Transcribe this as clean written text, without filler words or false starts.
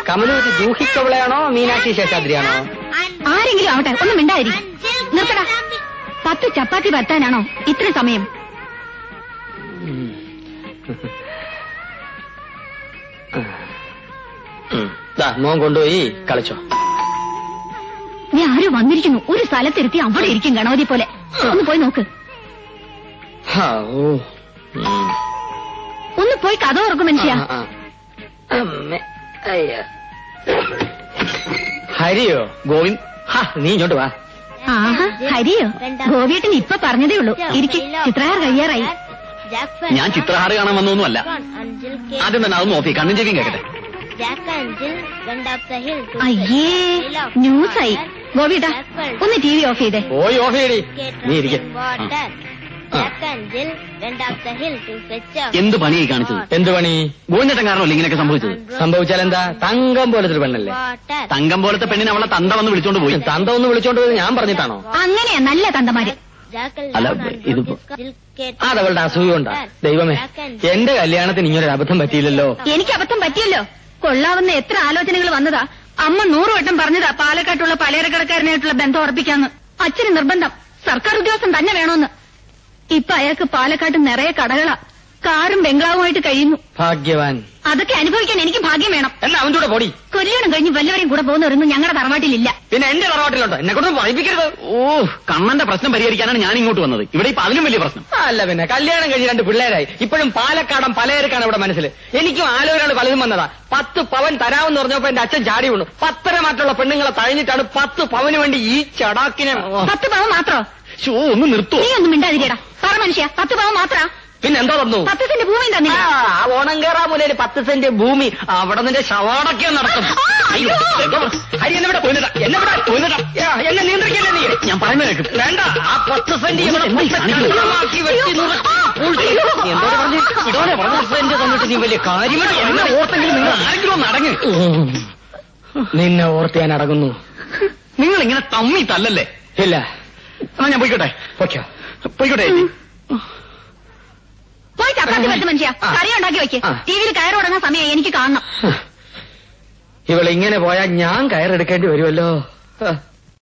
കമലു ഇത് ജൂഹിക്കവളയാണോ മീനാക്ഷി ശേഷാദ്രിയാണോ? ആരെങ്കിലും ആവട്ടെ, ഒന്നും മിണ്ടാതിരി. നിർത്തടാ. 10 ചപ്പാത്തി പരത്താനാണോ ഇത്ര സമയം? മോൻ കൊണ്ടുപോയി കളിച്ചോ. നീ ആരും വന്നിരിക്കുന്നു. ഒരു സ്ഥലത്തിരുത്തി അവിടെ ഇരിക്കും ഗണപതി പോലെ. ഒന്ന് പോയി നോക്ക്. ഒന്ന് പോയി കഥ ഓർക്കും മനുഷ്യ. ഹരിയോ ഗോവിന്ദ്, നീ ഇങ്ങോട്ട് വാ. ആഹാ, ഹരിയോ? ഗോപിയേട്ടൻ ഇപ്പൊ പറഞ്ഞതേ ഉള്ളൂ. ഇരിക്കും, ചിത്രഹാർ കഴിയാറായി. ഞാൻ ചിത്രഹാർ കാണാൻ വന്നൊന്നുമല്ല. ആദ്യം തന്നെ അത് നോക്കി കണ്ണും ചെവിയും കേട്ടെ. അയ്യേ, ന്യൂസായി. ഗോപിയേട്ടാ, ഒന്ന് TV ഓഫ് ചെയ്തേ. പോയി ഓഫ് ചെയ്യടി. നീ ഇരിക്കെ. എന്ത് പണിയായി കാണിച്ചത്? എന്ത് പണി? ഗോവിന്ദേട്ടൻ കാരണമല്ലേ ഇങ്ങനെയൊക്കെ സംഭവിച്ചത്? സംഭവിച്ചാൽ എന്താ? തങ്കം പോലത്തെ ഒരു പെണ്ണല്ലേ. തങ്കം പോലത്തെ പെണ്ണിനെ അവളെ തന്ത വന്ന് വിളിച്ചോണ്ട് പോയി. തന്ത ഒന്ന് വിളിച്ചോണ്ട് പോയി ഞാൻ പറഞ്ഞിട്ടാണോ? അങ്ങനെയാ നല്ല തന്തമാര്. അല്ല, ഇതിപ്പോ അതവളുടെ അസൂയ കൊണ്ടാ. ദൈവമേ, എന്റെ കല്യാണത്തിന് ഇങ്ങനൊരു അബദ്ധം പറ്റിയില്ലല്ലോ. എനിക്ക് അബദ്ധം പറ്റിയല്ലോ. കൊള്ളാവുന്ന എത്ര ആലോചനകൾ വന്നതാ. അമ്മ 100 വട്ടം പറഞ്ഞതാ പാലക്കാട്ടുള്ള പലചരക്കടക്കാരനായിട്ടുള്ള ബന്ധം ഉറപ്പിക്കാന്ന്. അച്ഛന് നിർബന്ധം, സർക്കാർ ഉദ്യോഗസ്ഥൻ തന്നെ വേണോന്ന്. ഇപ്പൊ അയാൾക്ക് പാലക്കാട്ട് നിറയെ കടകളാ. കാറും ബംഗ്ലാവുമായിട്ട് കഴിയുന്നു. ഭാഗ്യവാൻ. അതൊക്കെ അനുഭവിക്കാൻ എനിക്ക് ഭാഗ്യം വേണം. എന്നാ അവൻ കൂടെ പൊടി. കൊല്ലിയോണം കഴിഞ്ഞ് വല്ലവരെയും കൂടെ പോകുന്നവരൊന്നും ഞങ്ങളുടെ തറവാട്ടിലില്ല. പിന്നെ എന്റെ തറവാട്ടിലുണ്ടോ? എന്നെ കൊണ്ട് വഴിപ്പിക്കരുത്. കണ്ണന്റെ പ്രശ്നം പരിഹരിക്കാനാണ് ഞാൻ ഇങ്ങോട്ട് വന്നത്. ഇവിടെ ഇപ്പൊ അതിലും വലിയ പ്രശ്നം. അല്ല പിന്നെ കല്യാണം കഴിഞ്ഞ് 2 പിള്ളേരായി. ഇപ്പോഴും പാലക്കാടൻ പലചരക്കാണ് ഇവിടെ മനസ്സിൽ. എനിക്കും ആലോചനകൾ പലതും വന്നതാ. 10 പവൻ തരാമെന്ന് പറഞ്ഞപ്പോ എന്റെ അച്ഛൻ ചാടി വീണു. 10 മാറ്റുള്ള പെണ്ണുങ്ങളെ തഴഞ്ഞിട്ടാണ് 10 പവന് വേണ്ടി ഈ ചടാക്കിനെ. 10 പവൻ മാത്രോ? ഒന്ന് നിർത്തോ? നീ ഒന്നും മിണ്ടാതിരിയടാ. പറ മനുഷ്യ, 10 പവൻ മാത്ര? പിന്നെ എന്താ തന്നു? 10 സെന്റ് ഭൂമി തന്നില്ല. ആ ഓണങ്കേറാ മൂലയില് 10 സെന്റ് ഭൂമി. അവിടെ നിന്റെ ശവാടൊക്കെ നടക്കും. ഹരി എന്നെ എന്നെ നിയന്ത്രിക്കല്ലേ നീ? ഞാൻ പറയുന്നത് കേൾക്കും. വേണ്ട, ആ 10 സെന്റ് തന്നിട്ട് നീ വലിയ കാര്യമായിട്ട് എന്നെ ഓർത്തെങ്കിലും നിങ്ങൾ ആരെങ്കിലും ഒന്ന് അടങ്ങ്. നിന്നെ ഓർത്ത് ഞാൻ അടങ്ങുന്നു. നിങ്ങൾ ഇങ്ങനെ തമ്മി തല്ലല്ലേ? ഇല്ല. എന്നാ ഞാൻ പോയിക്കോട്ടെ. പോയിക്കോട്ടെ. പോയി ചപ്പാത്തി പറ്റും മനുഷ്യ. കറി ഉണ്ടാക്കി വെക്ക്. ടിവിയിൽ കയറ് തുടങ്ങാൻ സമയം എനിക്ക് കാണണം. ഇവളിങ്ങനെ പോയാൽ ഞാൻ കയറെടുക്കേണ്ടി വരുമല്ലോ.